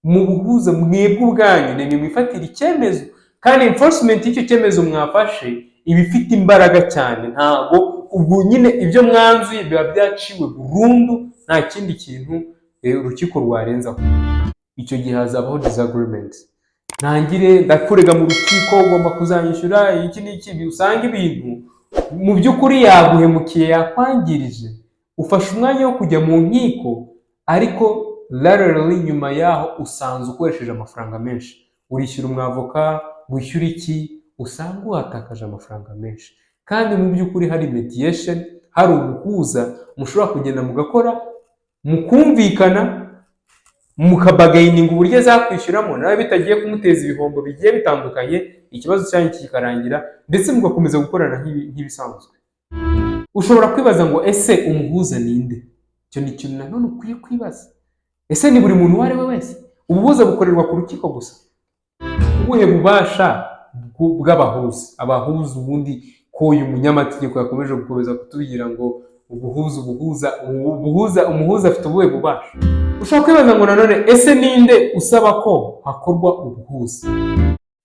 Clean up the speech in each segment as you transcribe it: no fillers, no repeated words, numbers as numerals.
mu buhuza mwebwe ubwanyu ni mwifatira icyemezo, kandi enforcement y'icyo cyemezo mwafashe iba ifite imbaraga cyane. Ntabwo ubwo nyine ibyo mwanzuye biba byaciwe burundu, nta kindi kintu urukiko rwarenzaho. Icyo gihe hazabaho disagreement. Ntangire ndakurega mu rukiko, ugomba kuzanyishyura iki n'iki, usanga ibintu mu by'ukuri yaguhemukiye, yakwangirije, ufashe umwanya wo kujya mu nkiko, ariko literally nyuma yaho usanze ukoresheje amafaranga menshi, urishyura umwavoka, wishyura iki, usanga watakaje amafaranga menshi. Kandi mu by'ukuri hari mediation, hari ubuhuza mushobora kugenda mugakora, mukumvikana, mukabagayininga uburyo azakwishyuramo, nawe bitagiye kumuteza ibihombo bigiye bitandukanye, ikibazo cyanyu kikarangira, ndetse mugakomeza gukorana nk'ibisanzwe. Ushobora kwibaza ngo ese umuhuza ninde? Icyo ni ikintu nanone ukwiye kwibaza. Ese ni buri muntu uwo ari we wese? Ubuhuza bukorerwa ku rukiko gusa? Ubuhe bubasha bw'abahuza? Abahuza ubundi ko uyu munyamategeko yakomeje gukomeza kutubwira ngo umuhuza afite ubuhe bubasha? Ushobora kwibaza ngo nanone ese ninde usaba ko hakorwa ubuhuza?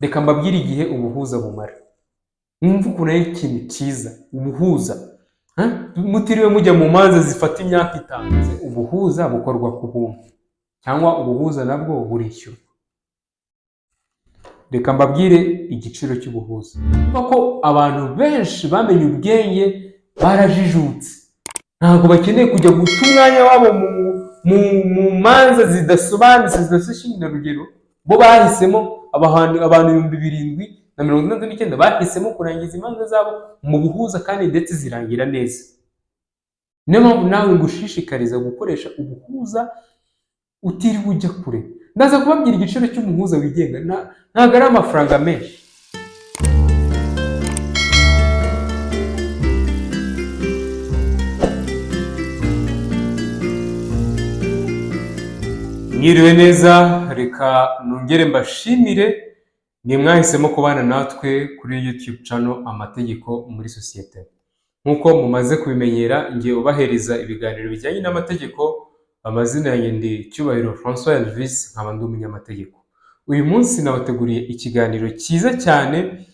Reka mbabwire igihe ubuhuza bumara. Mwumva ukuntu ari ikintu cyiza ubuhuza, mutiriwe mujya mu manza zifata imyaka 5. Ubuhuza bukorwa ku buntu, cyangwa ubuhuza nabwo burishyurwa. Reka mbabwire igiciro cy'ubuhuza. Kuko ko abantu benshi bamenye ubwenge, barajijutse, ntabwo bakeneye kujya guta umwanya wabo mu manza zidasobanutse, zidashyingira urugero. Bo bahisemo abantu 7,769 bahisemo kurangiza imanza zabo mu buhuza, kandi ndetse zirangira neza. Niyo mpamvu nawe ngushishikariza gukoresha ubuhuza utiriwe ujya kure. Ndaza kubabwira igiciro cy'umuhuza wigenga, ntabwo ari amafaranga menshi. Mwiriwe neza, reka nongere mbashimire ni mwahisemo kubana natwe kuri YouTube channel Amategeko muri Sosiyete. Nkuko mumaze kubimenyera, ngiye ubahereza ibiganiro bijyanye n'amategeko. Amazina yanjye ndi Cyubahiro François Elvis, nkaba ndi umunyamategeko. Uyu munsi nabateguriye ikiganiro cyiza cyane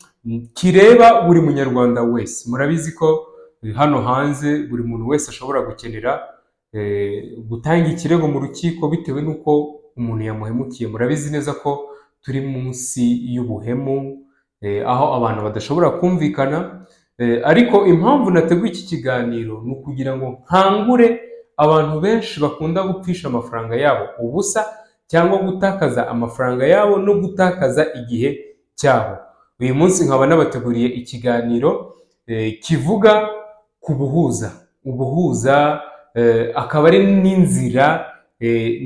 kireba buri munyarwanda wese. Murabizi ko hano hanze buri muntu wese ashobora gukenera gutanga ikirego mu rukiko bitewe n'uko umuntu yamuhemukiye. Murabizi neza ko turi munsi y'ubuhemu, aho abantu badashobora kumvikana, ariko impamvu nateguye iki kiganiro ni ukugira ngo nkangure abantu benshi bakunda gupfisha amafaranga yabo ubusa, cyangwa gutakaza amafaranga yabo no gutakaza igihe cyabo. Uyu munsi nkaba nabateguriye ikiganiro kivuga ku buhuza. Ubuhuza akaba ari n'inzira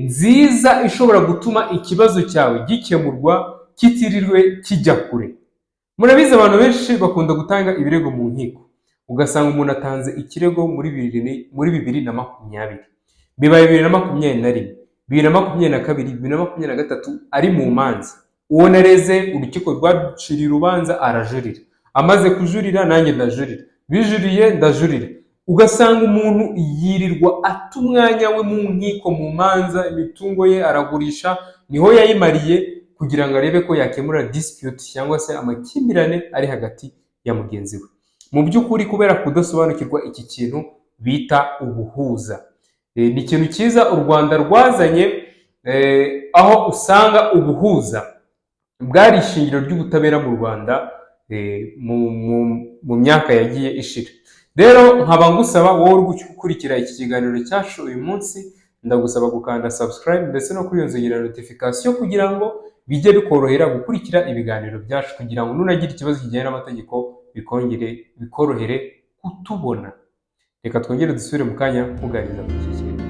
nziza ishobora gutuma ikibazo cyawe gikemurwa kitirirwe kijya kure. Murabizi abantu benshi bakunda gutanga ibirego mu nkiko, ugasanga umuntu atanze ikirego muri 2020, bibaye 2021, 2022, 2023 ari mu manza. Uwo nareze urukiko rwaciriye urubanza arajurira, amaze kujurira nanjye ndajurira, bijuriye ndajurira. Ugasanga umuntu yirirwa ata umwanya we mu nkiko, mu manza, imitungo ye aragurisha, niho yayimariye kugira ngo arebe ko yakemura dispute cyangwa se amakimbirane ari hagati ya mugenzi we. Mu by'ukuri kubera kudasobanukirwa iki kintu bita ubuhuza, ni ikintu cyiza u Rwanda rwazanye, aho usanga ubuhuza bwari ishingiro ry'ubutabera mu Rwanda mu myaka yagiye ishira. Rero nkaba ngusaba wowe uri gukurikira iki kiganiro cyacu uyu munsi, ndagusaba gukanda subscribe ndetse no kwiyongerera notification kugira ngo bijye bikorohera gukurikira ibiganiro byacu, kugira ngo nunagira ikibazo kijyanye n'amategeko bikorohere kutubona. Reka twongere dusubire mu kanya kuganiriza ku iki kintu.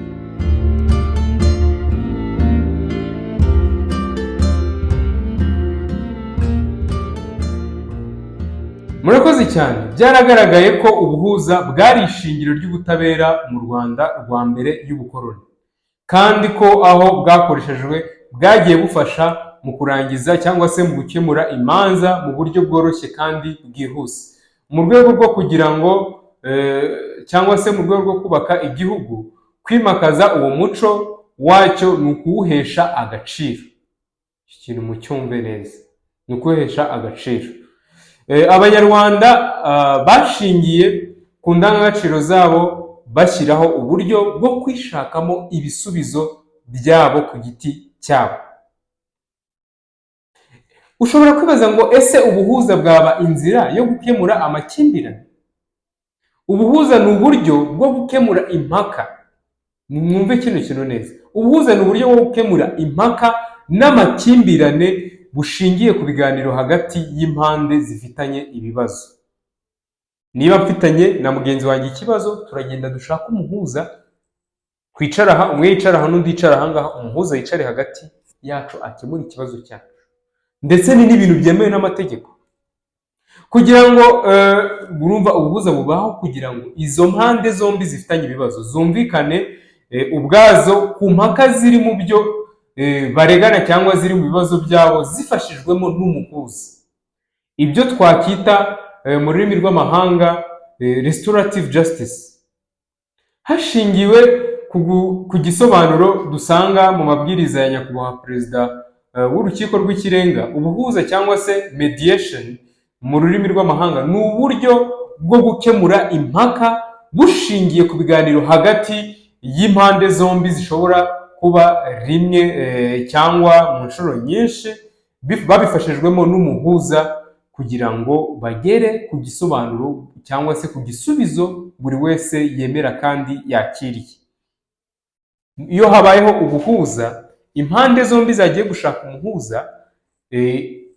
Murakoze cyane. Byaragaragaye ko ubuhuza bwari ishingiro ry'ubutabera mu Rwanda rwa mbere y'ubukoroni, kandi ko aho bwakoreshejwe bwagiye bufasha mu kurangiza cyangwa se mu gukemura imanza mu buryo bworoshye kandi bwihuse. Mu rwego rwo kugira ngo cyangwa se mu rwego rwo kubaka igihugu, kwimakaza uwo muco wacyo ni ukuwuhesha agaciro. iki kintu mucyumve neza, ni ukwihesha agaciro. Abanyarwanda bashingiye ku ndangagaciro zabo bashyiraho uburyo bwo kwishakamo ibisubizo byabo ku giti cyabo. Ushobora kwibaza ngo ese ubuhuza bwaba inzira yo gukemura amakimbirane? Ubuhuza ni uburyo bwo gukemura impaka. Mwumve kino kintu neza. Ubuhuza ni uburyo bwo gukemura impaka n'amakimbirane bushingiye ku biganiro hagati y'impande zifitanye ibibazo. Niba mfitanye na mugenzi wanjye ikibazo, turagenda dushaka umuhuza, twicara aha, umwe yicara aha n'undi yicara aha ngaha, umuhuza yicare hagati yacu akemura ikibazo cyacu. Ndetse ni n'ibintu byemewe n'amategeko. Kugira ngo urumva ubuhuza bubaho kugira ngo izo mpande zombi zifitanye ibibazo zumvikane ubwazo ku mpaka ziri mu byo baregana cyangwa ziri mu bibazo byabo zifashijwemo n'umuhuza. Ibyo twakwita mu rurimi rw'amahanga restorative justice. Hashingiwe ku gisobanuro dusanga mu mabwiriza ya nyakubahwa perezida w'urukiko rw'ikirenga, ubuhuza cyangwa se mediation mu rurimi rw'amahanga ni uburyo bwo gukemura impaka bushingiye ku biganiro hagati y'impande zombi zishobora kuba rimwe cyangwa mu nshuro nyinshi, babifashijwemo n'umuhuza kugira ngo bagere ku gisobanuro cyangwa se ku gisubizo buri wese yemera kandi yakiriye. Iyo habayeho ubuhuza, impande zombi zagiye gushaka umuhuza,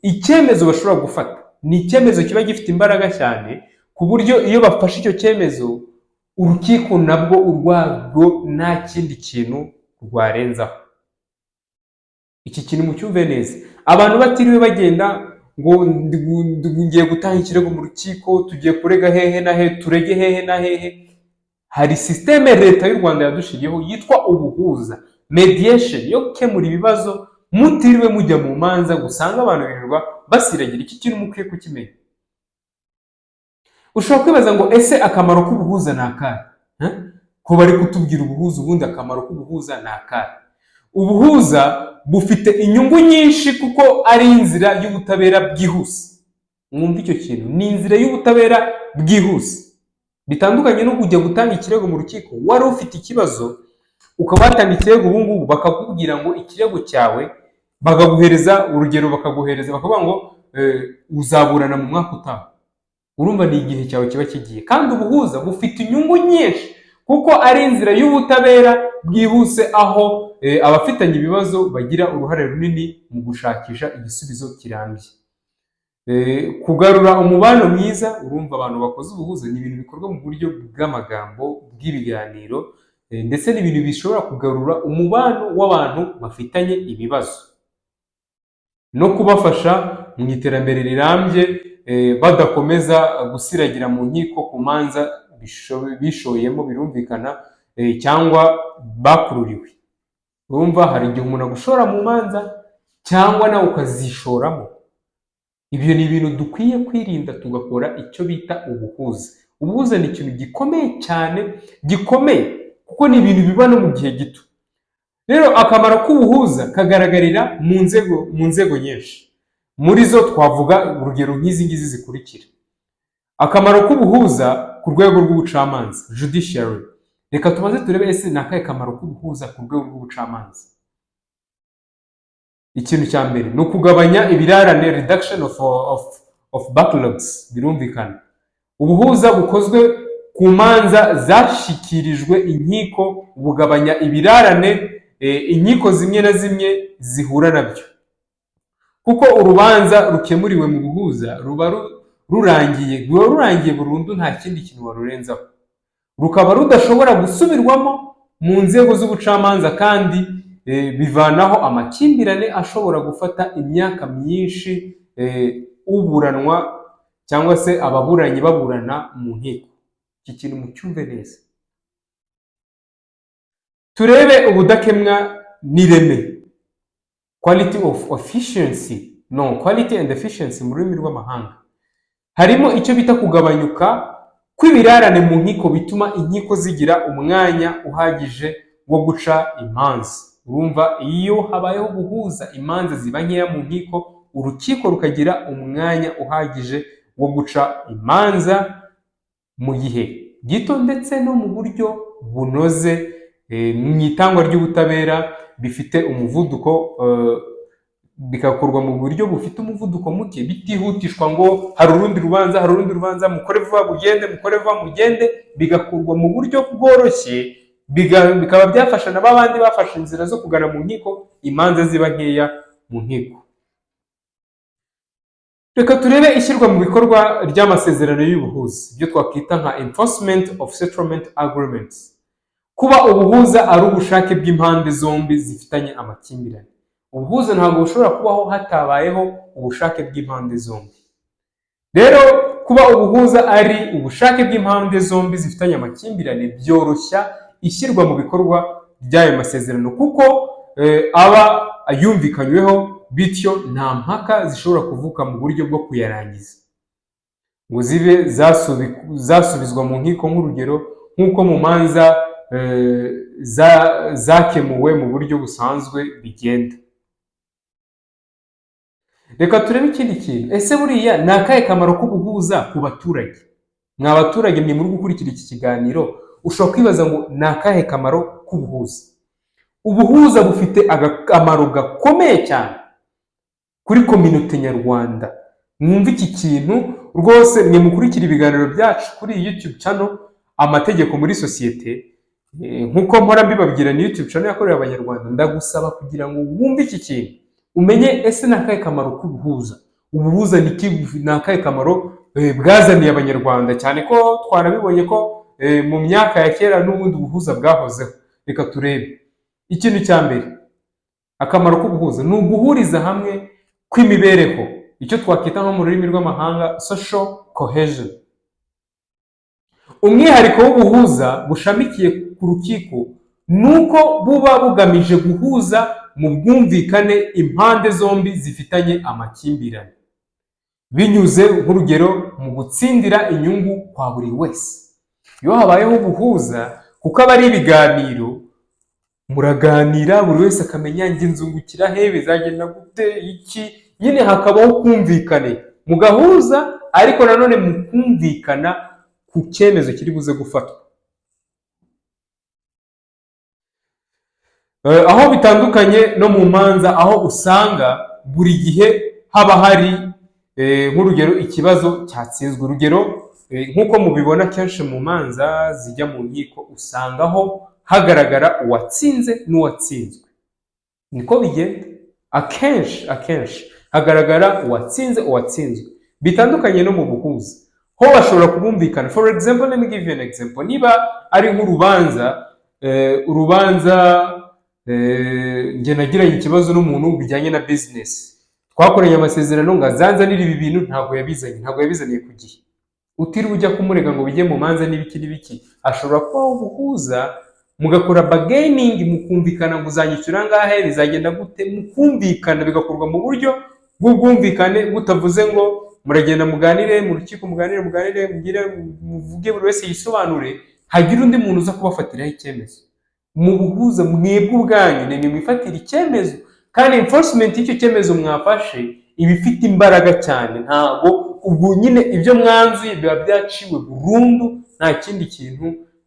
icyemezo bashobora gufata ni icyemezo kiba gifite imbaraga cyane ku buryo iyo bafashe icyo cyemezo, urukiko nabwo urwarwo nta kindi kintu rwarenzaho. Iki kintu mucyumve neza. Abantu batiriwe bagenda ngo ngiye gutanga ikirego mu rukiko, tugiye kurega hehe na hehe, turege hehe na hehe. Hari systeme leta y'u Rwanda yadushiriyeho yitwa ubuhuza, mediation, yo gukemura ibibazo mutiriwe mujya mu manza gusanga abantu birirwa basiragira. Iki kintu mukwiye kukimenya. Ushobora kwibaza ngo ese akamaro k'ubuhuza ni akahe? Ko bari kutubwira ubuhuza, ubundi akamaro k'ubuhuza ni akahe? Ubuhuza bufite inyungu nyinshi kuko ari inzira y'ubutabera bwihuse. Mwumva icyo kintu, ni inzira y'ubutabera bwihuse. Bitandukanye no kujya gutanga ikirego mu rukiko, wari ufite ikibazo ukaba watanga ikirego ubu ngubu bakakubwira ngo ikirego cyawe, bakaguhereza urugero, bakavuga ngo uzaburana mu mwaka utaha. Urumva ni igihe cyawe kiba kigiye. Kandi ubuhuza bufite inyungu nyinshi kuko ari inzira y'ubutabera bwihuse, aho abafitanye ibibazo bagira uruhare runini mu gushakisha igisubizo kirambye. Kugarura umubano mwiza, urumva abantu bakoze ubuhuza ni ibintu bikorwa mu buryo bw'amagambo, bw'ibiganiro, ndetse n'ibintu bishobora kugarura umubano w'abantu bafitanye ibibazo no kubafasha mu iterambere rirambye, badakomeza gusiragira mu nkiko ku manza bishoyemo, birumvikana, cyangwa bakururiwe. Urumva hari igihe umuntu agushora mu manza cyangwa nawe ukazishoramo. Ibyo ni ibintu dukwiye kwirinda, tugakora icyo bita ubuhuza. Ubuhuza ni ikintu gikomeye cyane, gikomeye kuko ni ibintu biba no mu gihe gito. Rero akamaro k'ubuhuza kagaragarira mu nzego nyinshi. Muri zo twavuga urugero nk'izi ngizi zikurikira. Akamaro k'ubuhuza ku rwego rw'ubucamanza, judiciary. Reka tumaze turebe ese ni akahe kamaro k'ubuhuza ku rwego rw'ubucamanza. Ikintu cya mbere ni ukugabanya ibirarane, reduction of backlogs, birumvikana. Ubuhuza bukozwe ku manza zashikirijwe inkiko bugabanya ibirarane inkiko zimwe na zimwe zihura nabyo. Kuko urubanza rukemuriwe mu buhuza ruba rurangiye burundu, nta kindi kintu warurenzaho. Rukaba rudashobora gusubirwamo mu nzego z'ubucamanza, kandi bivanaho amakimbirane ashobora gufata imyaka myinshi uburanwa cyangwa se ababuranyi baburana mu nkiko. Iki kintu mucyumve neza. Turebe ubudakemwa n'ireme, quality and efficiency mu rurimi rw'amahanga. Harimo icyo bita kugabanyuka kw'ibirarane mu nkiko bituma inkiko zigira umwanya uhagije wo guca imanza. urumva iyo habayeho guhuza imanza ziba nkeya mu nkiko, urukiko rukagira umwanya uhagije wo guca imanza mu gihe gito ndetse no mu buryo bunoze, mu itangwa ry'ubutabera bifite umuvuduko, bigakorwa mu buryo bufite umuvuduko muke, bitihutishwa ngo hari urundi rubanza, mukore vuba mugende, mukore vuba mugende, bigakorwa mu buryo bworoshye, bikaba byafasha na babandi bafashe inzira zo kugana mu nkiko, imanza ziba nkeya mu nkiko. Reka turebe ishyirwa mu bikorwa ry'amasezerano y'ubuhuza, ibyo twakwita nka enforcement of settlement agreements. Kuba ubuhuza ari ubushake bw'impande zombi zifitanye amakimbirane. Ubuhuza ntabwo bushobora kubaho hatabayeho ubushake bw'impande zombi. Rero kuba ubuhuza ari ubushake bw'impande zombi zifitanye amakimbirane byoroshya ishyirwa mu bikorwa ry'ayo masezerano, kuko aba yumvikanyweho, bityo nta mpaka zishobora kuvuka mu buryo bwo kuyarangiza ngo zibe zasubizwa mu nkiko, nk'urugero nk'uko mu manza zakemuwe mu buryo busanzwe bigenda. Reka turebe ikindi kintu. Ese buriya ni akahe kamaro k'ubuhuza ku baturage? Mwa baturage mwe muri gukurikira iki kiganiro, ushobora kwibaza ngo ni akahe kamaro k'ubuhuza? Ubuhuza bufite akamaro gakomeye cyane kuri kominote nyarwanda. Mwumve iki kintu rwose, mwe mukurikira ibiganiro byacu kuri YouTube channel Amategeko muri Sosiyete, nk'uko mpora mbibabwira, ni YouTube channel yakorewe abanyarwanda. Ndagusaba kugira ngo wumve iki kintu, umenye ese ni akahe kamaro k'ubuhuza. Ubuhuza ni akahe kamaro bwazaniye abanyarwanda, cyane ko twarabibonye ko mu myaka ya kera n'ubundi ubuhuza bwahozeho. Reka turebe. Ikintu cya mbere, akamaro k'ubuhuza ni uguhuriza hamwe kw'imibereho, icyo twakwita nko mu rurimi rw'amahanga social cohesion. Umwihariko w'ubuhuza bushamikiye ku rukiko nuko buba bugamije guhuza mu bwumvikane impande zombi zifitanye amakimbirane, binyuze nk'urugero mu gutsindira inyungu kwa buri wese. Iyo habayeho ubuhuza, kuko aba ari ibiganiro, muraganira buri wese akamenya njye nzungukira he, bizagenda gute, iki, nyine hakabaho kumvikane, mugahuza ariko nanone mukumvikana ku cyemezo kiri buze gufatwa. Aho bitandukanye no mu manza, aho usanga buri gihe haba hari nk'urugero ikibazo cyatsinzwe. Urugero nk'uko mubibona kenshi mu manza zijya mu nkiko, usangaho hagaragara uwatsinze n'uwatsinzwe. Niko bigenda akenshi hagaragara uwatsinzwe. Bitandukanye no mu buhuza, ho bashobora kubumvikana. For example, let me give you an example. Niba ari nk'urubanza, njye nagiranye ikibazo n'umuntu bijyanye na business, twakoranye amasezerano ngo azanzanire ibi bintu, ntabwo yabizaniye ku gihe. Utiriwe ujya kumurega ngo bijye mu manza n'ibiki, ashobora kuba ubuhuza, mugakora bargaining, mukumvikana ngo uzanyishyura ngahe, bizagenda gute, mukumvikana, bigakorwa mu buryo bw'ubwumvikane, butavuze ngo muragenda muganire mu rukiko, muganire muvuge buri wese yisobanure, hagira undi muntu uza kubafatiraho icyemezo. Mu buhuza mwebwe ubwanyu ni mwifatira icyemezo, kandi enforcement y'icyo cyemezo mwafashe iba ifite imbaraga cyane. Ntabwo ubwo nyine ibyo mwanzuye biba byaciwe burundu, nta kindi kintu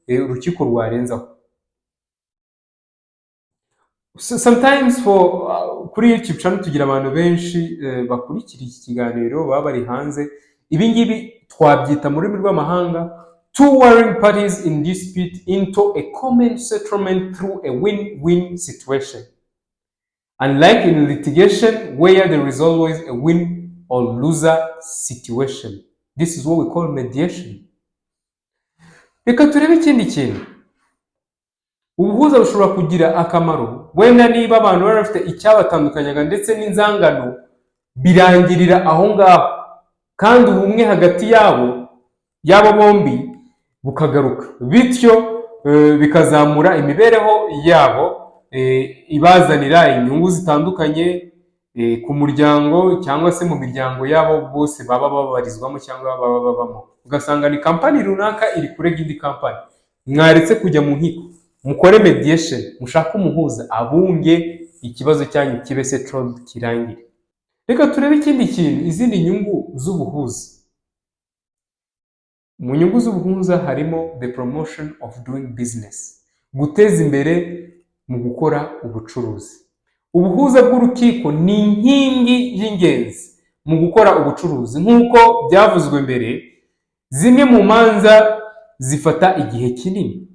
urukiko rwarenzaho. Sometimes kuri YouTube channel tugira abantu benshi bakurikira iki kiganiro baba bari hanze. Ibi ngibi twabyita mu rurimi rw'amahanga two warring parties in dispute into a common settlement through a win-win situation, unlike in litigation where there is always a win or loser situation. This is what we call mediation. Reka turebe ikindi kintu. Ubuhuza bushobora kugira akamaro wenda niba abantu bari bafite icyabatandukanyaga ndetse n'inzangano birangirira aho ngaho, kandi ubumwe hagati yabo bombi bukagaruka, bityo bikazamura imibereho yabo, ibazanira inyungu zitandukanye ku muryango cyangwa se mu miryango yabo bose baba babarizwamo cyangwa baba babamo. Ugasanga ni kampani runaka iri kurega indi kampani, mwaretse kujya mu nkiko, mukore mediation, mushake umuhuza abunge ikibazo cyanyu kibe settled kirangire. Reka turebe ikindi kintu, izindi nyungu z'ubuhuza. Mu nyungu z'ubuhuza harimo the promotion of doing business, guteza imbere mu gukora ubucuruzi. Ubuhuza bw'urukiko ni inkingi y'ingenzi mu gukora ubucuruzi. Nk'uko byavuzwe mbere, zimwe mu manza zifata igihe kinini.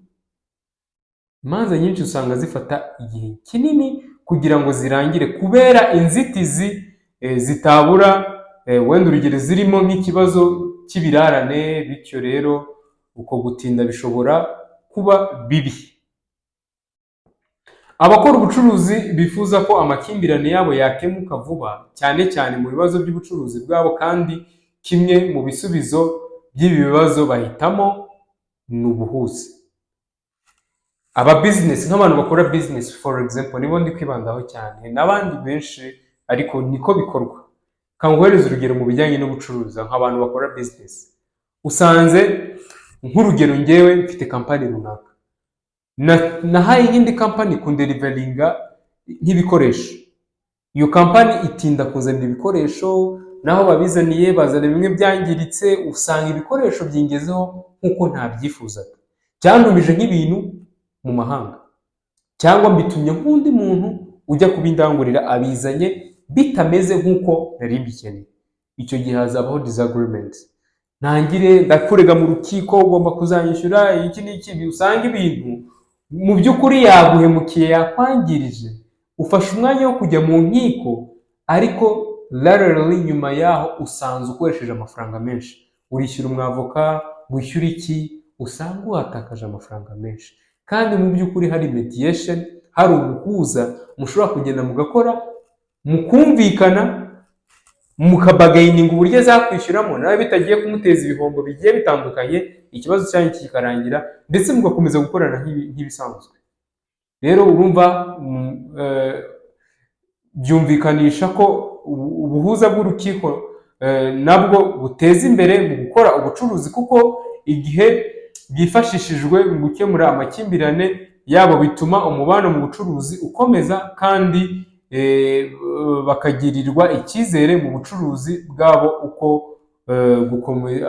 Imanza nyinshi usanga zifata igihe kinini kugira ngo zirangire kubera inzitizi zitabura, wenda urugero zirimo nk'ikibazo cy'ibirarane, bityo rero uko gutinda bishobora kuba bibi. Abakora ubucuruzi bifuza ko amakimbirane yabo yakemuka vuba, cyane cyane mu bibazo by'ubucuruzi bwabo, kandi kimwe mu bisubizo by'ibi bibazo bahitamo ni ubuhuza. Aba business, nk'abantu bakora business for example, nibo ndi kwibandaho cyane, n'abandi benshi ariko niko bikorwa. Kanguhereza urugero mu bijyanye no gucuruza, nk'abantu bakora business. Usanze nk'urugero ngewe mfite kampani runaka, nahaye iyindi kampani kundeliveringa nk'ibikoresho. Iyo kampani itinda kuzanira ibikoresho, naho babizaniye bazana bimwe byangiritse, usanga ibikoresho byingezeho nk'uko ntabyifuzaga. Cyantumije nk'ibintu mu mahanga, cyangwa mbitumye nk'undi muntu ujya kubindangurira abizanye bitameze nk'uko nari mbikeneye. Icyo gihe hazabaho disagreement. Ntangire ndakurega mu rukiko, ugomba kuzanyishyura iki n'iki, usanga ibintu mu by'ukuri yaguhemukiye, yakwangirije. Ufashe umwanya wo kujya mu nkiko, ariko rarely nyuma yaho usanze ukoresheje amafaranga menshi. Urishyura umwavoka, wishyura iki, usanga watakaje amafaranga menshi. Kandi mu by'ukuri hari mediation, hari ubuhuza mushobora kugenda mugakora, mukumvikana, mukabagayininga uburyo azakwishyuramo, nawe bitagiye kumuteza ibihombo bigiye bitandukanye, ikibazo cyanyu kikarangira, ndetse mugakomeza gukorana nk'ibisanzwe. Rero urumva byumvikanisha ko ubuhuza bw'urukiko nabwo buteza imbere mu gukora ubucuruzi, kuko igihe bwifashishijwe mu gukemura amakimbirane yabo bituma umubano mu bucuruzi ukomeza, kandi bakagirirwa icyizere mu bucuruzi bwabo, uko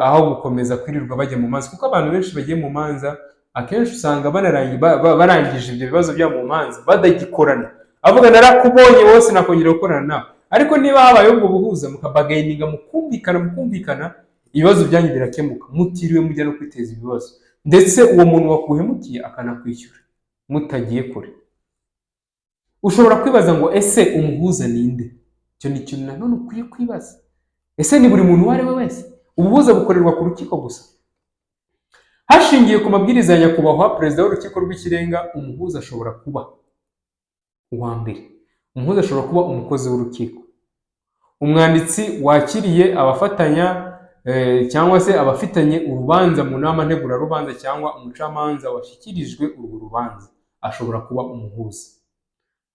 aho gukomeza kwirirwa bajya mu manza. Kuko abantu benshi bagiye mu manza akenshi usanga barangije ibyo bibazo byabo mu manza badagikorana, avuga narakubonye wose nakongera gukorana nawe. Ariko niba habayeho ubwo buhuza, mukabagayininga, mukumvikana, ibibazo byanyu birakemuka, mutiriwe mujya no kwiteza ibibazo, ndetse uwo muntu wakuhemukiye akanakwishyura mutagiye kure. Ushobora kwibaza ngo ese umuhuza ninde? Icyo ni ikintu nanone ukwiye kwibaza. Ese ni buri muntu uwo ari we wese? Ubuhuza bukorerwa ku rukiko gusa? Hashingiye ku mabwiriza ya nyakubahwa perezida w'urukiko rw'ikirenga, umuhuza ashobora kuba uwa mbere. Umuhuza ashobora kuba umukozi w'urukiko, umwanditsi wakiriye abafatanya cyangwa se abafitanye urubanza mu nama ntegurarubanza, cyangwa umucamanza washyikirijwe urwo rubanza ashobora kuba umuhuza.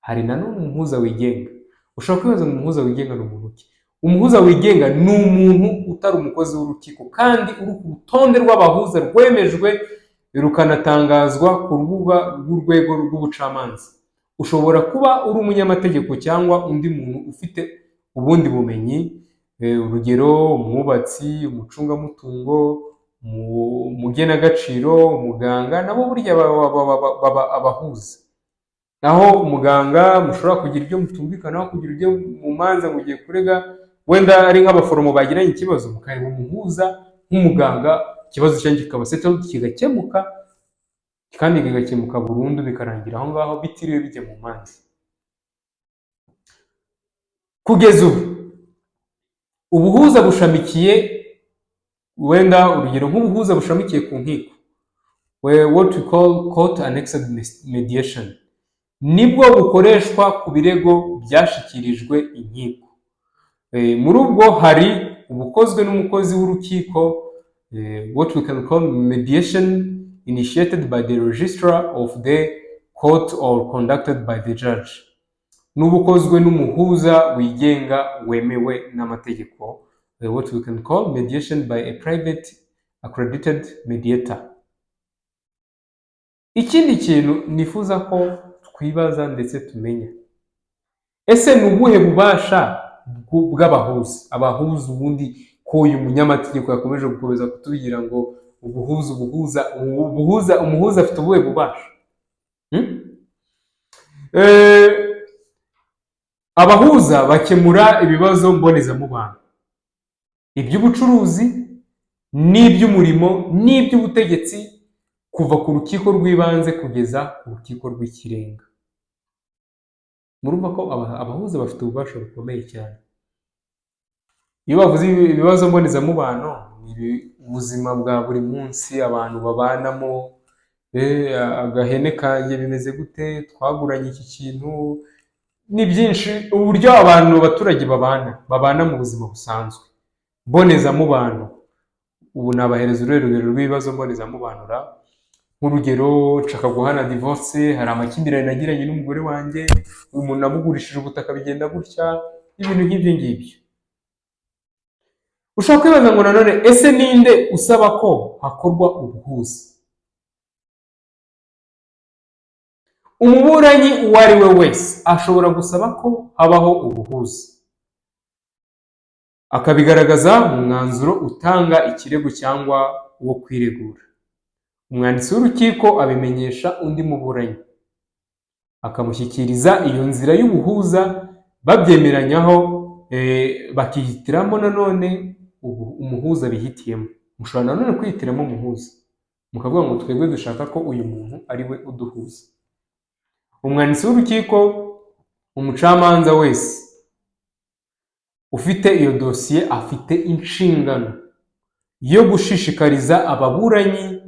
Hari nanone umuhuza wigenga. Ushobora kwibaza ngo umuhuza wigenga ni umuntu ki? Umuhuza wigenga ni umuntu utari umukozi w'urukiko, kandi uri ku rutonde rw'abahuza rwemejwe rukanatangazwa ku rubuga rw'urwego rw'ubucamanza. Ushobora kuba uri umunyamategeko cyangwa undi muntu ufite ubundi bumenyi, urugero umwubatsi, umucungamutungo, umugenagaciro, umuganga, nabo burya baba abahuza. Naho umuganga mushobora kugira ibyo mutumvikanaho, kugira ibyo mu manza ngo ugiye kurega, wenda ari nk'abaforomo bagiranye ikibazo, mukareba umuhuza nk'umuganga, ikibazo cyanyu kikaba settled, kigakemuka, kandi kigakemuka burundu, bikarangira aho ngaho bitiriwe bijya mu manza. Kugeza ubu ubuhuza bushamikiye, wenda urugero nk'ubuhuza bushamikiye ku nkiko, what we call court annexed mediation, nibwo bukoreshwa ku birego byashyikirijwe inkiko. Muri ubwo hari ubukozwe n'umukozi w'urukiko, what we can call mediation initiated by the registrar of the court or conducted by the judge. N'ubukozwe n'umuhuza wigenga wemewe n'amategeko, what we can call mediation by a private accredited mediator. ikindi kintu nifuza ko twibaza ndetse tumenya, ese ni ubuhe bubasha bw'abahuza? Abahuza ubundi ko uyu munyamategeko yakomeje gukomeza kutubwira ngo umuhuza afite ubuhe bubasha? Abahuza bakemura ibibazo mbonezamubano, iby'ubucuruzi n'iby'umurimo n'iby'ubutegetsi, kuva ku rukiko rw'ibanze kugeza ku rukiko rw'ikirenga. Murumva ko abahuza bafite ububasha bukomeye cyane. Iyo bavuze ibibazo mbonezamubano, ubuzima bwa buri munsi abantu babanamo, agahene kanjye bimeze gute, twaguranye iki kintu, ni byinshi, uburyo abaturage babana mu buzima busanzwe mbonezamubano. Ubu nabahereza urugero rw'ibibazo mbonezamubano. Nk'urugero, nshaka guhana divorce, hari amakimbirane nagiranye n'umugore wanjye, umuntu namugurishije ubutaka bigenda gutya, ibintu nk'ibyo ngibyo. Ushobora kwibaza ngo nanone, ese ninde usaba ko hakorwa ubuhuza? Umuburanyi uwo ari we wese ashobora gusaba ko habaho ubuhuza, akabigaragaza mu mwanzuro utanga ikirego cyangwa uwo kwiregura. Umwanditsi w'urukiko abimenyesha undi muburanyi, akamushyikiriza iyo nzira y'ubuhuza, babyemeranyaho, bakihitiramo nanone umuhuza bihitiyemo. Mushobora nanone kwihitiramo umuhuza, mukavuga ngo twebwe dushaka ko uyu muntu ari we uduhuza. Umwanditsi w'urukiko, umucamanza wese ufite iyo dosiye afite inshingano yo gushishikariza ababuranyi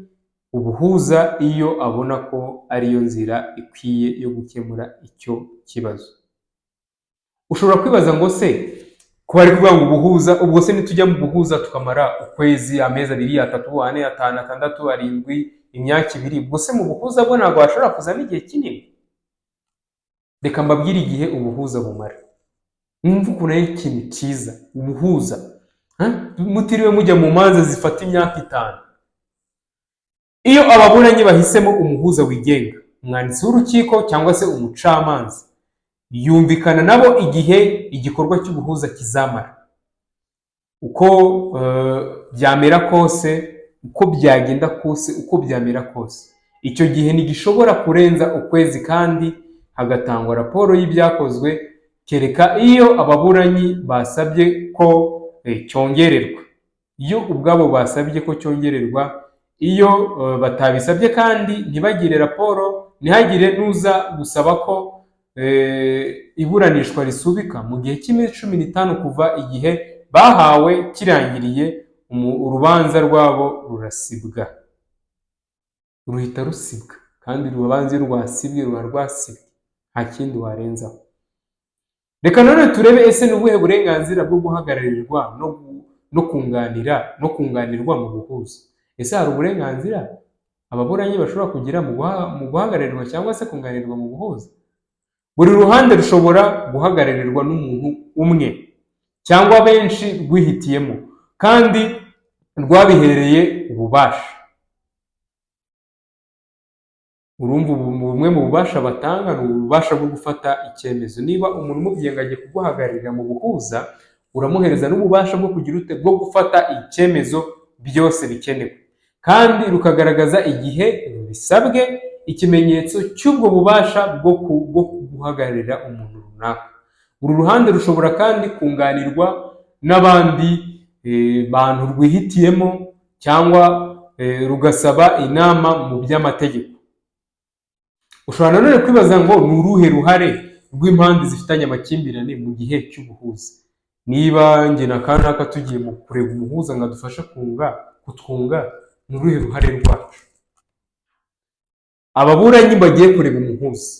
ubuhuza iyo abona ko ariyo nzira ikwiye yo gukemura icyo kibazo. Ushobora kwibaza ngo se ko bari kuvuga ngo ubuhuza, ubwo se nitujya mu buhuza tukamara ukwezi, amezi 2, 3, 4, 5, 6, 7, imyaka 2, ubwo se mu buhuza bwo ntabwo hashobora kuzamo igihe kinini? Reka mbabwire igihe ubuhuza bumara. Mwumva ukuntu ari ikintu cyiza ubuhuza, mutiriwe mujya mu manza zifata imyaka 5. Iyo ababuranyi bahisemo umuhuza wigenga, umwanditsi w'urukiko cyangwa se umucamanza yumvikana nabo igihe igikorwa cy'ubuhuza kizamara. Uko byamera kose, uko byagenda kose, uko byamera kose, icyo gihe ntigishobora kurenza ukwezi, kandi hagatangwa raporo y'ibyakozwe, kereka iyo ababuranyi basabye ko cyongererwa. Iyo ubwabo basabye ko cyongererwa, iyo batabisabye kandi ntibagire raporo, ntihagire n'uza gusaba ko iburanishwa risubika mu gihe cy'iminsi 15 kuva igihe bahawe kirangiriye, urubanza rwabo rurasibwa, ruhita rusibwa. Kandi urubanza iyo rwasibwe ruba rwasibwe, nta kindi warenzaho. Reka none turebe, ese ni ubuhe burenganzira bwo guhagararirwa no kunganirwa mu buhuza? Ese hari uburenganzira ababuranyi bashobora kugira mu guhagararirwa cyangwa se kunganirwa mu buhuza? Buri ruhande rushobora guhagararirwa n'umuntu umwe cyangwa benshi rwihitiyemo kandi rwabihereye ububasha. Urumva bumwe mu bubasha batanga ni ububasha bwo gufata icyemezo. Niba umuntu umubwiye ngo agiye kuguhagararira mu buhuza, uramuhereza n'ububasha bwo kugira ute, bwo gufata icyemezo byose bikenewe, kandi rukagaragaza igihe bisabwe, ikimenyetso cy'ubwo bubasha bwo guhagararira umuntu runaka. Uru ruhande rushobora kandi kunganirwa n'abandi bantu rwihitiyemo, cyangwa rugasaba inama mu by'amategeko. Ushobora nanone kwibaza ngo ni uruhe ruhare rw'impande zifitanye amakimbirane mu gihe cy'ubuhuza? Niba njye na kanaka tugiye mu kureba umuhuza ngo adufashe kutwunga, ni uruhe ruhare rwacu? Ababuranyi bagiye kureba umuhuza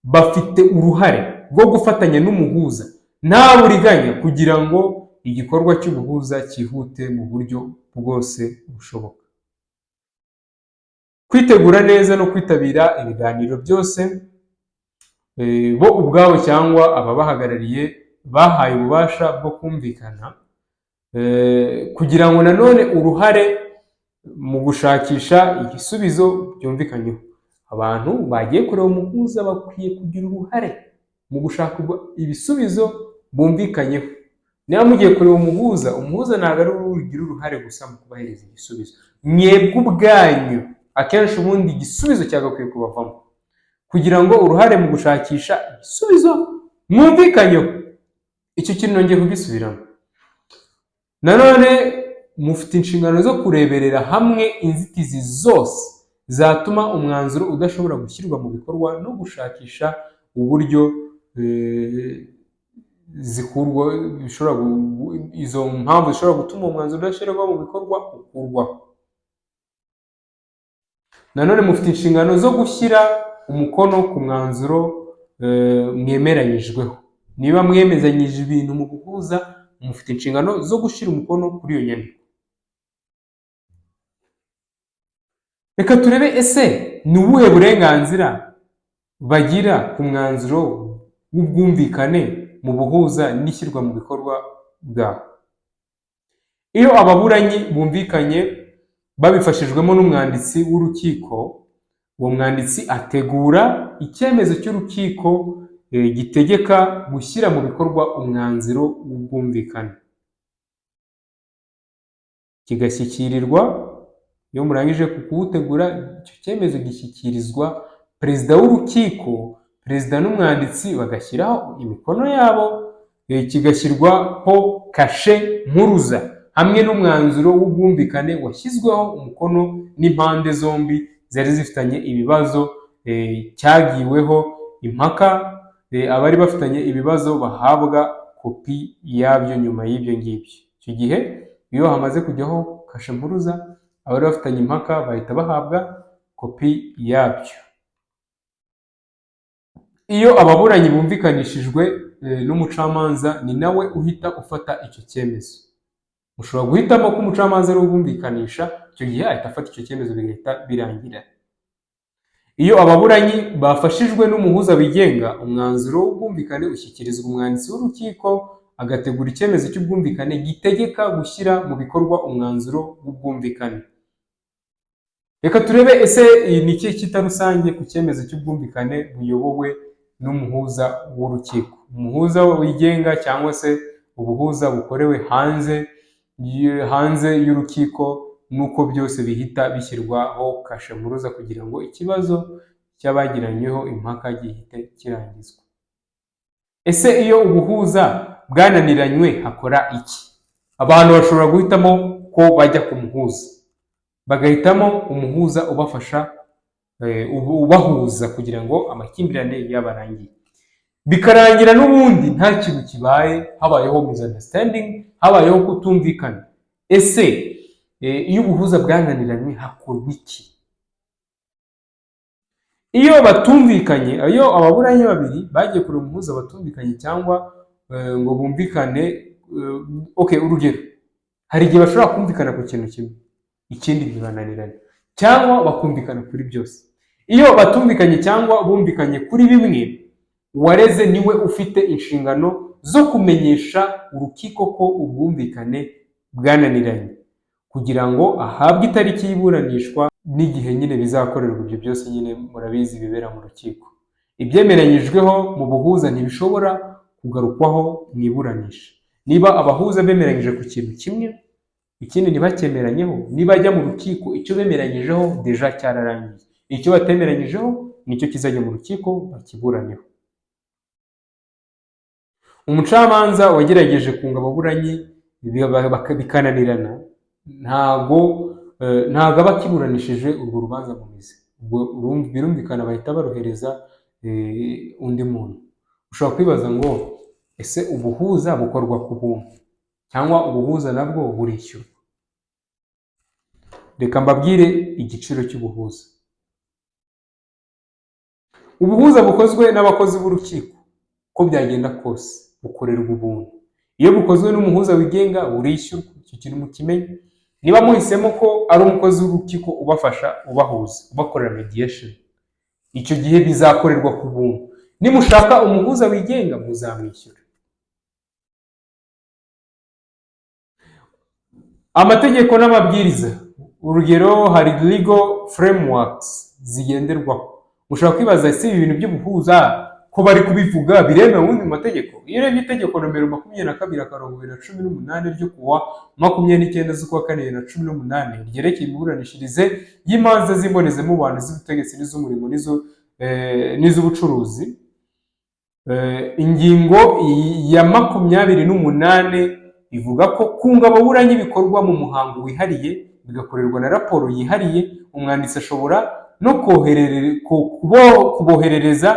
bafite uruhare rwo gufatanya n'umuhuza nta buriganya kugira ngo igikorwa cy'ubuhuza cyihute mu buryo bwose bushoboka. Kwitegura neza no kwitabira ibiganiro byose, bo ubwabo cyangwa ababahagarariye bahaye ububasha bwo kumvikana, kugira ngo nanone uruhare mu gushakisha igisubizo byumvikanyeho. abantu bagiye kureba umuhuza bakwiye kugira uruhare mu gushaka ibisubizo bumvikanyeho. Niba mugiye kureba umuhuza ntabwo ari wowe ugira uruhare gusa mu kubahereza igisubizo, mwebwe ubwanyu akenshi ubundi igisubizo cyagakwiye kubavamo, kugira ngo uruhare mu gushakisha igisubizo mwumvikanyeho. Icyo kintu nongeye kugisubiramo. Nanone mufite inshingano zo kureberera hamwe inzitizi zose zatuma umwanzuro udashobora gushyirwa mu bikorwa no gushakisha uburyo izo mpamvu zishobora gutuma umwanzuro udashyirwa mu bikorwa ukurwaho. Nanone mufite inshingano zo gushyira umukono ku mwanzuro mwemeranyijweho. Niba mwemezanyije ibintu mu guhuza, mufite inshingano zo gushyira umukono kuri iyo nyandiko. Reka turebe ese ni ubuhe burenganzira bagira ku mwanzuro w'ubwumvikane mu buhuza n'ishyirwa mu bikorwa bwawo. Iyo ababuranyi bumvikanye babifashijwemo n'umwanditsi w'urukiko, uwo mwanditsi ategura icyemezo cy'urukiko gitegeka gushyira mu bikorwa umwanzuro w'ubwumvikane, kigashyikirirwa. Iyo murangije kuwutegura, icyo cyemezo gishyikirizwa perezida w'urukiko, perezida n'umwanditsi bagashyiraho imikono yabo, kigashyirwaho kashe mpuruza hamwe n'umwanzuro w'ubwumvikane washyizweho umukono n'impande zombi zari zifitanye ibibazo, cyagiweho impaka. Abari bafitanye ibibazo bahabwa kopi yabyo nyuma y'ibyo ngibyo. Icyo gihe iyo hamaze kujyaho kashe mpuruza, abari bafitanye impaka bahita bahabwa kopi yabyo. Iyo ababuranyi bumvikanishijwe n'umucamanza, ni nawe uhita ufata icyo cyemezo. Ushobora guhitamo ko umucamanza ari ubumvikanisha, icyo gihe ahita afata icyo cyemezo bigahita birangira. Iyo ababuranyi bafashijwe n'umuhuza wigenga, umwanzuro w'ubwumvikane ushyikirizwa umwanditsi w'urukiko, agategura icyemezo cy'ubwumvikane gitegeka gushyira mu bikorwa umwanzuro w'ubwumvikane. Reka turebe ese ni iki kita rusange ku cyemezo cy'ubwumvikane buyobowe n'umuhuza w'urukiko. Umuhuza wigenga cyangwa se ubuhuza bukorewe hanze y'urukiko, nuko byose bihita bishyirwaho kashe mpuruza kugira ngo ikibazo cy'abagiranyweho impaka gihite kirangizwa. Ese iyo ubuhuza bwananiranywe hakora iki? Abantu bashobora guhitamo ko bajya ku muhuza, bagahitamo umuhuza ubafasha ubahuza kugira ngo amakimbirane yabarangiye, bikarangira n'ubundi nta kintu kibaye, habayeho misunderstanding, habayeho kutumvikana. Ese iyo ubuhuza bwananiranywe hakorwa iki? Iyo batumvikanye, iyo ababuranyi babiri bagiye kureba umuhuza batumvikanye cyangwa ngo bumvikane, urugero, hari igihe bashobora kumvikana ku kintu kimwe, ikindi bibananiranye, cyangwa bakumvikana kuri byose. Iyo batumvikanye cyangwa bumvikanye kuri bimwe, uwareze niwe ufite inshingano zo kumenyesha urukiko ko ubwumvikane bwananiranye, kugira ngo ahabwe itariki y'iburanishwa n'igihe nyine bizakorerwa. Ibyo byose nyine murabizi bibera mu rukiko. Ibyemeranyijweho mu buhuza ntibishobora kugarukwaho mu iburanisha. Niba abahuza bemeranyije ku kintu kimwe, ikindi ntibacyemeranyeho, nibajya mu rukiko icyo bemeranyijeho deja cyararangiye, icyo batemeranyijeho nicyo kizajya mu rukiko bakiburaneho. Umucamanza wagerageje kunga ababuranyi bikananirana, ntago aba akiburanishije urwo rubanza mu mizi. Ubwo birumvikana bahita barohereza undi muntu. Ushobora kwibaza ngo ese ubuhuza bukorwa ku buntu cyangwa ubuhuza nabwo burishyurwa? Reka mbabwire igiciro cy'ubuhuza. Ubuhuza bukozwe n'abakozi b'urukiko, ko byagenda kose bukorerwa ubuntu. Iyo bukozwe n'umuhuza wigenga burishyurwa, icyo kintu mukimenye. Niba muhisemo ko ari umukozi w'urukiko ubafasha, ubahuza, ubakorera mediation, icyo gihe bizakorerwa ku buntu. Nimushaka umuhuza wigenga muzamwishyura. Amategeko n'amabwiriza, urugero hari legal frameworks zigenderwaho. mushobora kwibaza ese ibi bintu by'ubuhuza ko bari kubivuga biremewe ubundi mu mategeko. Iyo urebye itegeko nomero 22/2018 ryo kuwa 29 z'ukwa 2018 ryerekeye imiburanishirize y'imanza z'imbonezamubano z'ubutegetsi n'iz'umurimo n'iz'ubucuruzi, ingingo ya 28 ivuga ko kunga ababuranyi bikorwa mu muhango wihariye bigakorerwa na raporo yihariye, umwanditsi ashobora no kuboherereza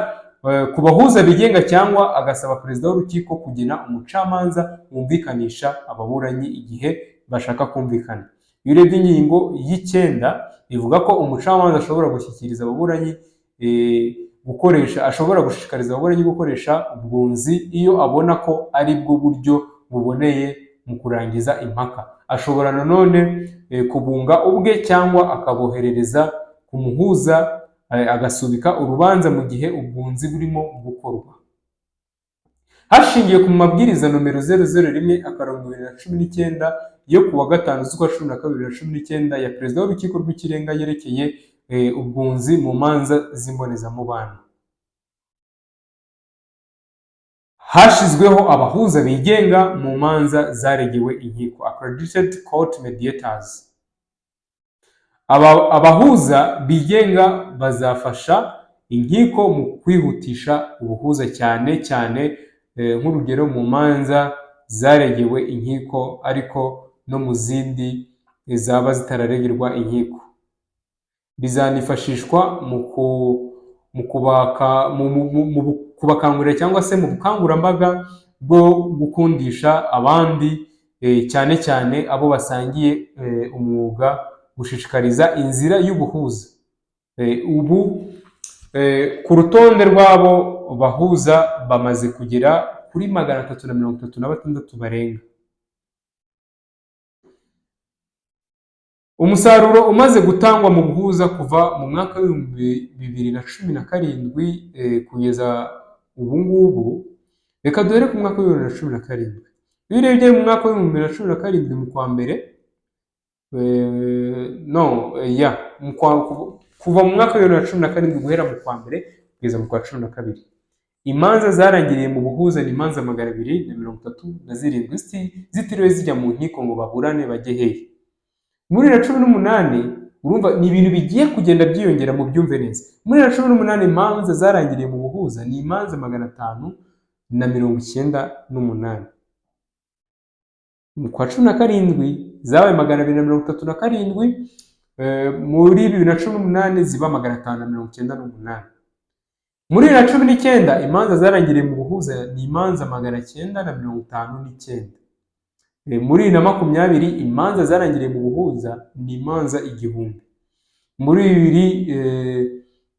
ku bahuza bigenga cyangwa agasaba perezida w'urukiko kugena umucamanza wumvikanisha ababuranyi igihe bashaka kumvikana. Iyo urebye ingingo y'9 ivuga ko umucamanza ashobora gushyikiriza ababuranyi gushishikariza ababuranyi gukoresha ubwunzi iyo abona ko ari bwo buryo buboneye mu kurangiza impaka. Ashobora nanone kubunga ubwe cyangwa akaboherereza ku muhuza agasubika urubanza mu gihe ubwunzi burimo gukorwa. Hashingiwe ku mabwiriza nomero 001/2019 yo kuwa 5 z'ukwa 12/2019 ya perezida w'urukiko rw'ikirenga yerekeye ubwunzi mu manza z'imbonezamubano, hashyizweho abahuza bigenga mu manza zaregewe inkiko, accredited court mediators. Abahuza bigenga bazafasha inkiko mu kwihutisha ubuhuza cyane cyane nk'urugero mu manza zaregewe inkiko ariko no mu zindi zaba zitararegerwa inkiko. Bizanifashishwa mu kubakangurira cyangwa se mu bukangurambaga bwo gukundisha abandi cyane cyane abo basangiye umwuga gushishikariza inzira y'ubuhuza. Ubu ku rutonde rw'abo bahuza bamaze kugera kuri 336 barenga. Umusaruro umaze gutangwa mu guhuza kuva mu mwaka wa 2017 kugeza ubu ngubu, reka duhere ku mwaka wa 2017. Iyo urebye mu mwaka wa 2017 mu kwa mbere kuva mu mwaka wa 2017 guhera mu kwa mbere kugeza mu kwa 12, imanza zarangiriye mu buhuza ni imanza 237 zitiriwe zijya mu nkiko ngo baburane bajye hehe. Muri 2018 urumva ni ibintu bigiye kugenda byiyongera mu byumve neza. Muri 2018 imanza zarangiriye mu buhuza ni imanza 598. Mu kwa 17 zabaye 237, muri 2018 ziba 598. Muri 2019 imanza zarangiriye mu buhuza ni imanza 959. Muri 2020 imanza zarangiriye mu buhuza ni imanza 1000. Muri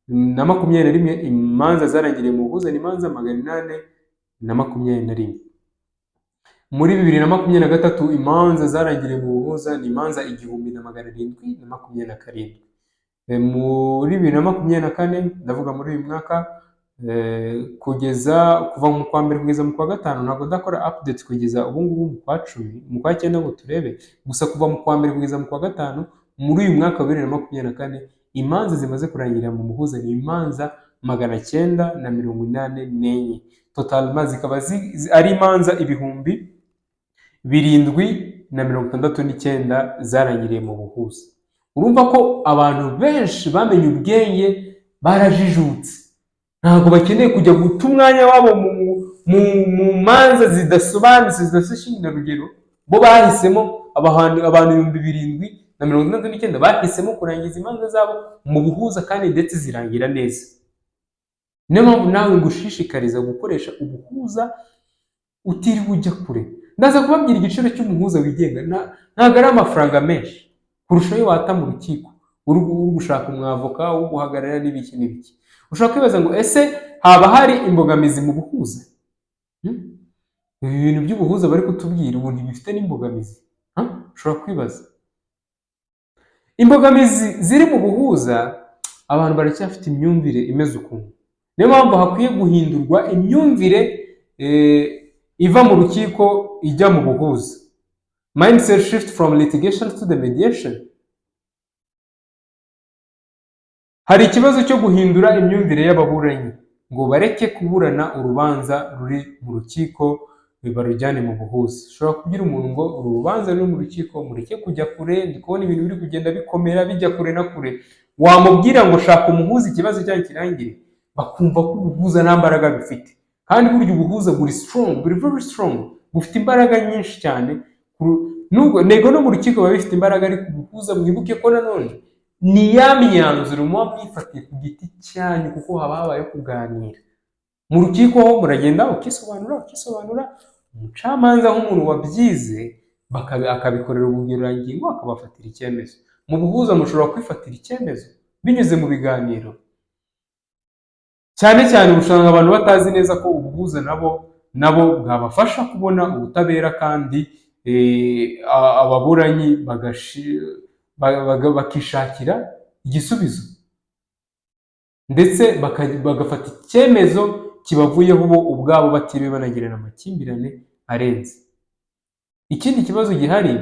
2021 imanza zarangiriye mu buhuza ni imanza 821. Muri 2023 imanza zarangiriye mu buhuza ni imanza 1727. Muri 2024 ndavuga muri uyu mwaka kuva mu kwa mbere kugeza mu kwa gatanu, ntabwo ndakora update kugeza ubu ngubu mu kwa 10 mu kwa 9 ngo turebe, gusa kuva mu kwa mbere kugeza mu kwa gatanu muri uyu mwaka wa 2024 imanza zimaze kurangirira mu buhuza ni imanza 984. Total mazi zikaba ari imanza 769 zarangiriye mu buhuza. Urumva ko abantu benshi bamenye ubwenge, barajijutse, ntabwo bakeneye kujya guta umwanya wabo mu manza zidasobanutse zidashingira rugero. Bo bahisemo abantu 769 bahisemo kurangiza imanza zabo mu buhuza kandi ndetse zirangira neza. Niyo mpamvu nawe ngushishikariza gukoresha ubuhuza utiriwe ujya kure. Ndaza kubabwira igiciro cy'umuhuza wigenga, ntabwo ari amafaranga menshi kurusha ayo wata mu rukiko uri gushaka umwavoka wo guhagarara n'ibiki. Ushobora kwibaza ngo ese haba hari imbogamizi mu buhuza? Ibi bintu by'ubuhuza bari kutubwira ubu ntibifite n'imbogamizi? Ushobora kwibaza. Imbogamizi ziri mu buhuza, abantu baracyafite imyumvire imeze ukuntu. Niyo mpamvu hakwiye guhindurwa imyumvire iva mu rukiko ijya mu buhuza. Mindset shift from litigation to the mediation. Hari ikibazo cyo guhindura imyumvire y'ababuranyi ngo bareke kuburana urubanza ruri mu rukiko barujyane mu buhuza. Ushobora kubwira umuntu ngo uru rubanza ruri mu rukiko mureke kujya kure, ndi kubona ibintu biri kugenda bikomera bijya kure na kure. Wamubwira ngo shaka umuhuza ikibazo cyanyu kirangire, bakumva ko ubuhuza nta mbaraga bifite. Kandi burya ubuhuza buri strong, buri very strong, bufite imbaraga nyinshi cyane. Nego no mu rukiko biba bifite imbaraga, ariko ubuhuza mwibuke ko nanone ni ya myanzuro muba mwifatiye ku giti cyanyu, kuko haba habayeho kuganira. Mu rukiko ho muragenda ukisobanura, umucamanza nk'umuntu wabyize akabikorera ubugororangingo akabafatira icyemezo. Mu buhuza mushobora kwifatira icyemezo binyuze mu biganiro. Cyane cyane usanga abantu batazi neza ko ubuhuza nabo bwabafasha kubona ubutabera, kandi ababuranyi bakishakira igisubizo ndetse bagafata icyemezo kibavuyeho bo ubwabo batiriwe banagirana amakimbirane arenze. Ikindi kibazo gihari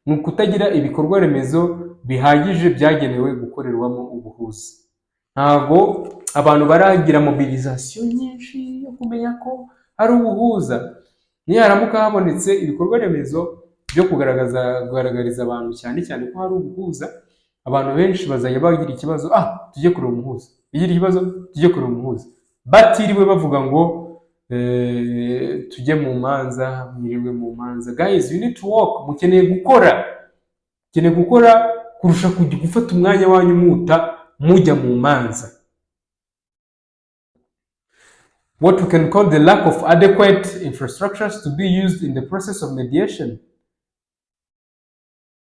ni ukutagira ibikorwa remezo bihagije byagenewe gukorerwamo ubuhuza. Ntabwo abantu baragira mobilisation nyinshi yo kumenya ko hari ubuhuza. Niharamuka habonetse ibikorwa remezo byo kugaragariza abantu cyane cyane ko hari ubuhuza, abantu benshi bazajya bagira ikibazo, tujye kureba umuhuza, bigira ikibazo tujye kureba umuhuza, batiriwe bavuga ngo tujye mu manza, mwiriwe mu manza. Guys, you need to work. Mukeneye gukora kurusha kujya gufata umwanya wanyu mujya mu manza. What we can call the lack of adequate infrastructures to be used in the process of mediation.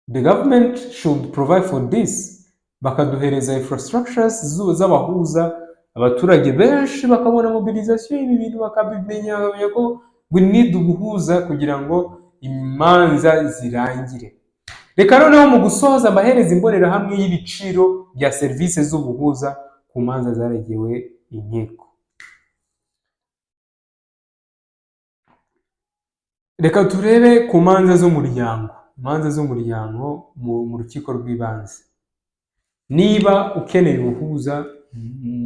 The government should provide for this. Bakaduhereza infrastructures z'abahuza, abaturage benshi bakabona mobilisation y'ibi bintu, bakabimenya ko we need ubuhuza kugira ngo imanza zirangire. Reka noneho mu gusoza amahereza imbonerahamwe y'ibiciro bya serivisi z'ubuhuza ku manza zaregewe inkiko. Reka turebe ku manza z'umuryango. Imanza z'umuryango mu rukiko rw'ibanze. Niba ukeneye ubuhuza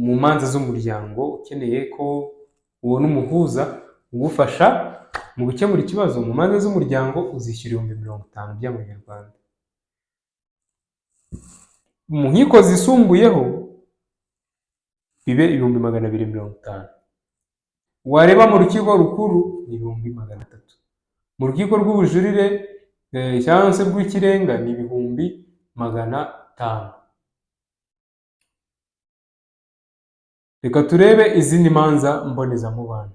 mu manza z'umuryango, ukeneye ko ubona umuhuza ugufasha mu gukemura ikibazo mu manza z'umuryango, uzishyura 50,000 by'amanyarwanda. Mu nkiko zisumbuyeho bibe 250,000. Wareba mu rukiko rukuru ni 300,000. Mu rukiko rw'ubujurire cyangwa se rw'ikirenga ni 500,000. Reka turebe izindi manza mbonezamubano.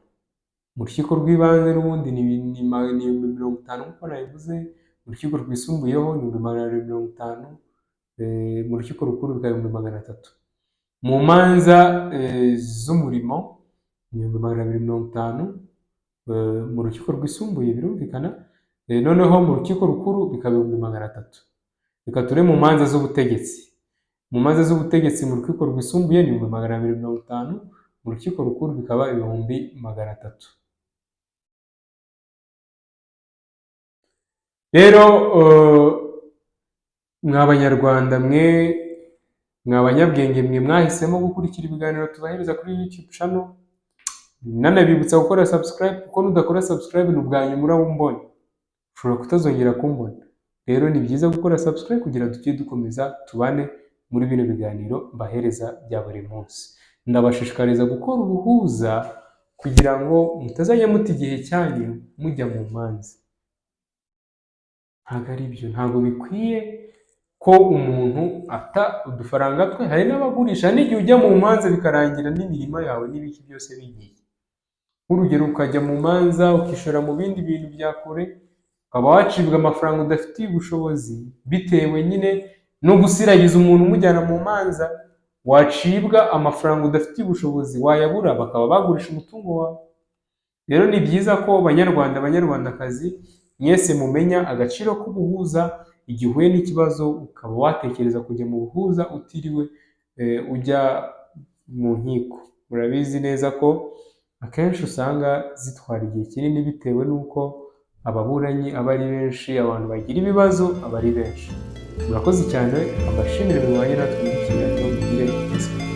Mu rukiko rw'ibanze n'ubundi ni 50,000 nk'uko nabivuze, mu rukiko rwisumbuyeho ni 250,000, mu rukiko rukuru bwa 300,000. Mu manza z'umurimo ni 250,000, mu rukiko rwisumbuye birumvikana, noneho mu rukiko rukuru bikaba 300,000. Reka turebe mu manza z'ubutegetsi. Mu manza z'ubutegetsi mu rukiko rwisumbuye ni 250,000, mu rukiko rukuru bikaba 300,000. Rero mw'abanyarwanda mw'abanyabwenge mwe mwahisemo gukurikira ibiganiro tubahereza kuri YouTube channel, nanabibutsa gukora subscribe, kuko nudakora subscribe n'ubwanyu murabona ushobora kutazongera kumbona. Rero ni byiza gukora subscribe kugira tujye dukomeza tubane muri bino biganiro mbahereza bya buri munsi. Ndabashishikariza gukora ubuhuza kugira ngo mutazajya muta igihe cyanyu mujya mu manza. Ntabwo ari byo, ntabwo bikwiye ko umuntu ata udufaranga twe. Hari n'abagurisha n'igihe ujya mu manza bikarangira n'imirimo yawe n'ibiki byose bigiye. Nk'urugero ukajya mu manza ukishora mu bindi bintu bya kure, ukaba wacibwa amafaranga udafitiye ubushobozi bitewe nyine no gusiragiza umuntu umujyana mu manza. Wacibwa amafaranga udafitiye ubushobozi, wayabura bakaba bagurisha umutungo wawe. Rero ni byiza ko banyarwanda banyarwandakazi mwese mumenya agaciro k'ubuhuza. Igihe uhuye n'ikibazo ukaba watekereza kujya mu buhuza utiriwe ujya mu nkiko. Murabizi neza ko akenshi usanga zitwara igihe kinini bitewe n'uko ababuranyi aba ari benshi, abantu bagira ibibazo aba ari benshi. murakoze cyane, abashimire mubanye natwe muri iki kiganiro, mugire isuku.